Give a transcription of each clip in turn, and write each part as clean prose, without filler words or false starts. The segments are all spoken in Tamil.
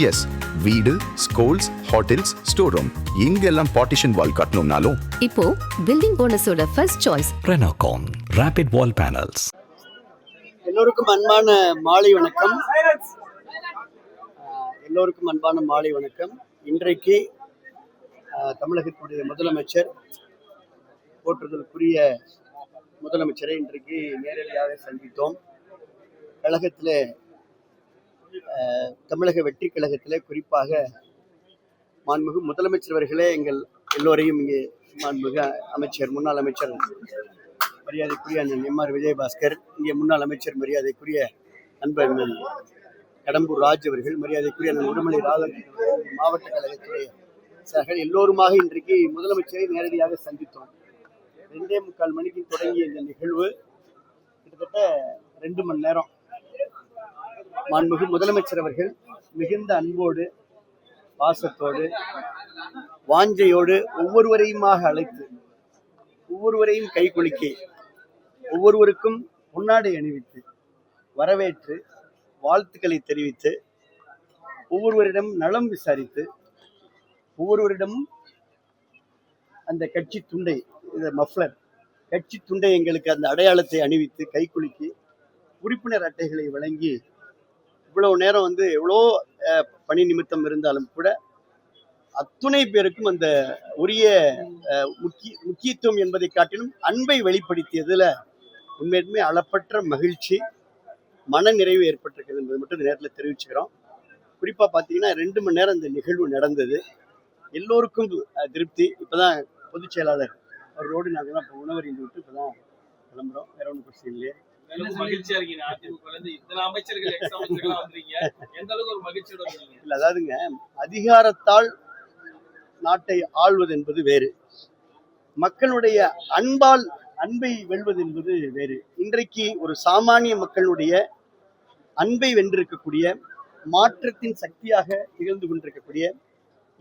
எஸ், வீடு, ஸ்கூல்ஸ், ஹோட்டல்ஸ், ஸ்டோர் ரூம் இங்கெல்லாம் பார்ட்டிஷன் வால் கட்டணும்னாலும் இப்போ பில்டிங் போனஸோட first choice Renocon Rapid Wall Panels. எல்லோருக்கும் அன்பான மாலை வணக்கம். எல்லோருக்கும் அன்பான மாலை வணக்கம். இன்றைக்கு தமிழகத்தினுடைய முதலமைச்சர், போற்றுதலுக்குரிய முதலமைச்சரை இன்றைக்கு நேரடியாக சந்தித்தோம். கழகத்தில், தமிழக வெற்றி கழகத்தில் குறிப்பாக மாண்புமிகு முதலமைச்சர் அவர்களே எங்கள் எல்லோரையும் இங்கே மாண்புமிகு அமைச்சர், முன்னாள் அமைச்சர் மரியாதைக்குரிய அண்ணன் எம்.ஆர். விஜயபாஸ்கர், இங்கே முன்னாள் அமைச்சர் மரியாதைக்குரிய நண்பர் கடம்பூர் ராஜ் அவர்கள், மரியாதைக்குரிய அண்ணன் உடுமலை ராதன் மாவட்ட கழகத்துடைய சார்கள் எல்லோருமாக இன்றைக்கு முதலமைச்சரை நேரடியாக சந்தித்தோம். 2:45 மணிக்கு தொடங்கிய இந்த நிகழ்வு கிட்டத்தட்ட 2 மணி நேரம் மாண்புமிகு முதலமைச்சர் அவர்கள் மிகுந்த அன்போடு, பாசத்தோடு, வாஞ்சையோடு ஒவ்வொருவரையுமாக அழைத்து, ஒவ்வொருவரையும் கைகுலுக்கி, ஒவ்வொருவருக்கும் பொன்னாடை அணிவித்து வரவேற்று வாழ்த்துக்களை தெரிவித்து, ஒவ்வொருவரிடம் நலம் விசாரித்து, ஒவ்வொருவரிடமும் அந்த கட்சி துண்டை, இந்த மஃப்ளர் கட்சி துண்டை எங்களுக்கு அந்த அடையாளத்தை அணிவித்து கைகுலுக்கி உறுப்பினர் அட்டைகளை வழங்கி, இவ்வளவு நேரம் எவ்வளோ பணி நிமித்தம் இருந்தாலும் கூட அத்துணை பேருக்கும் அந்த உரிய முக்கியத்துவம் என்பதை காட்டிலும் அன்பை வெளிப்படுத்தியதுல உண்மையுமே அளப்பற்ற மகிழ்ச்சி, மன நிறைவு ஏற்பட்டிருக்கிறது என்பதை மட்டும் இந்த நேரத்தில் தெரிவிச்சுக்கிறோம். குறிப்பாக பார்த்தீங்கன்னா 2 மணி நேரம் இந்த நிகழ்வு நடந்தது. எல்லோருக்கும் திருப்தி. இப்போதான் பொதுச் செயலாளர் அவரோடு நாங்கள்லாம் இப்போ உணவறிந்து விட்டு இப்போதான் கிளம்புறோம். வேற ஒன்றும் பிரச்சனை இல்லையே. இல்ல, அதாவதுங்க, அதிகாரத்தால் நாட்டை ஆள்வது என்பது வேறு, மக்களுடைய அன்பை வெல்வது என்பது வேறு. இன்றைக்கு ஒரு சாமானிய மக்களுடைய அன்பை வென்றிருக்கக்கூடிய, மாற்றத்தின் சக்தியாக திகழ்ந்து கொண்டிருக்கக்கூடிய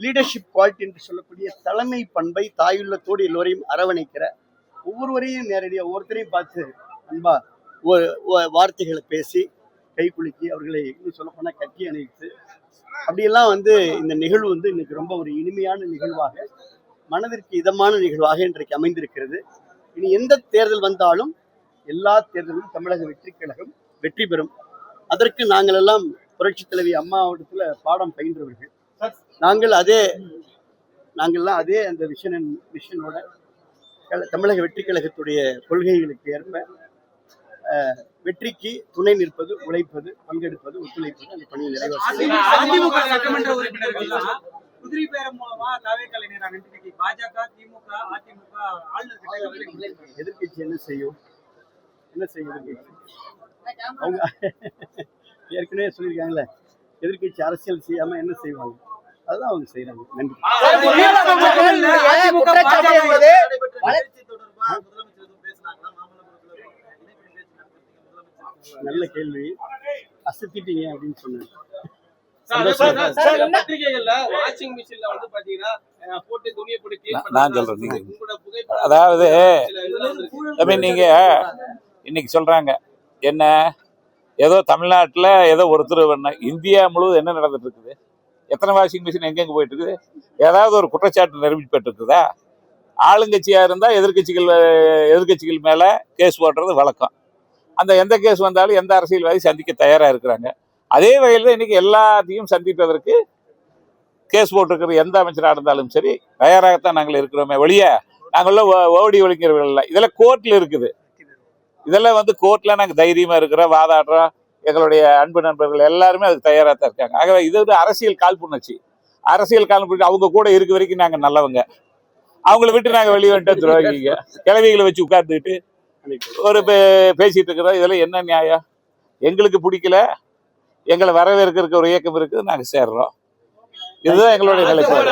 லீடர்ஷிப் குவாலிட்டி என்று சொல்லக்கூடிய தலைமை பண்பை தாயுள்ளத்தோடு எல்லோரையும் அரவணைக்கிற, ஒவ்வொருவரையும் நேரடியாக ஒவ்வொருத்தரையும் பார்த்து அன்பா வார்த்தைகளை பேசி கைக்குலுக்கி, அவர்களை இன்னும் சொல்லப்போனால் கட்டி அணைத்து, அப்படியெல்லாம் இந்த நிகழ்வு இன்னைக்கு ரொம்ப ஒரு இனிமையான நிகழ்வாக, மனதிற்கு இதமான நிகழ்வாக இன்றைக்கு அமைந்திருக்கிறது. இனி எந்த தேர்தல் வந்தாலும் எல்லா தேர்தலும் தமிழக வெற்றி கழகம் வெற்றி பெறும். அதற்கு நாங்கள் எல்லாம் புரட்சி தலைவி அம்மாவிடத்துல பாடம் பயின்றவர்கள். நாங்கள்லாம் அதே அந்த விஷனோட தமிழக வெற்றி கழகத்துடைய கொள்கைகளுக்கு ஏற்ப வெற்றிக்கு துணை நிற்பது, உழைப்பது, பங்கெடுப்பது, ஒத்துழைப்பது, அந்த பணியை நிறைவேற்ற எதிர்கட்சி என்ன செய்யும்? அவங்க ஏற்கனவே சொல்லியிருக்காங்கல்ல, எதிர்கட்சி அரசியல் செய்யாம என்ன செய்வாங்க? அதுதான் அவங்க செய்யறாங்க. நன்றி. நல்ல கேள்வி, அசத்திட்டீங்க அப்படின்னு சொன்னேன். நான் சொல்றேன், அதாவது நீங்க இன்னைக்கு சொல்றாங்க என்ன, ஏதோ தமிழ்நாட்டில் ஏதோ ஒருத்தர் இந்தியா முழுவதும் என்ன நடந்துட்டு இருக்குது? எத்தனை வாஷிங் மிஷின் எங்கெங்க போயிட்டு இருக்குது? ஏதாவது ஒரு குற்றச்சாட்டு நிரூபிக்கப்பட்டு இருக்குதா? ஆளுங்கட்சியா இருந்தா எதிர்கட்சிகள் மேல கேஸ் போடுறது வழக்கம். அந்த எந்த கேஸ் வந்தாலும் எந்த அரசியல்வாதி சந்திக்க தயாரா இருக்கிறாங்க. அதே வகையில் இன்னைக்கு எல்லாத்தையும் சந்திப்பதற்கு கேஸ் போட்டிருக்கிற எந்த அமைச்சராக இருந்தாலும் சரி தயாராகத்தான் நாங்கள் இருக்கிறோமே ஒழிய நாங்கள ஓடி ஒழிக்கிறவர்கள் இல்லை. இதெல்லாம் கோர்ட்ல இருக்குது. இதெல்லாம் கோர்ட்ல நாங்கள் தைரியமா இருக்கிறோம், வாதாடுறோம். எங்களுடைய அன்பு நண்பர்கள் எல்லாருமே அதுக்கு தயாராக தான் இருக்காங்க. ஆகவே இது அரசியல் காழ்ப்புணர்ச்சி. அரசியல் காழ்ப்புணர்ச்சி அவங்க கூட இருக்க வரைக்கும் நாங்கள் நல்லவங்க. அவங்கள விட்டு நாங்கள் வெளியே வந்துட்டு துரோகிங்க, கிளவிகளை வச்சு உட்கார்ந்துக்கிட்டு ஒரு பேசிட்டு இருக்கிறோம். இதெல்லாம் என்ன நியாயம்? எங்களுக்கு பிடிக்கல, எங்களை வரவேற்கிறதுக்கு ஒரு இயக்கம் இருக்குது, நாங்கள் சேர்றோம். இதுதான் எங்களுடைய நிலைப்பாடு.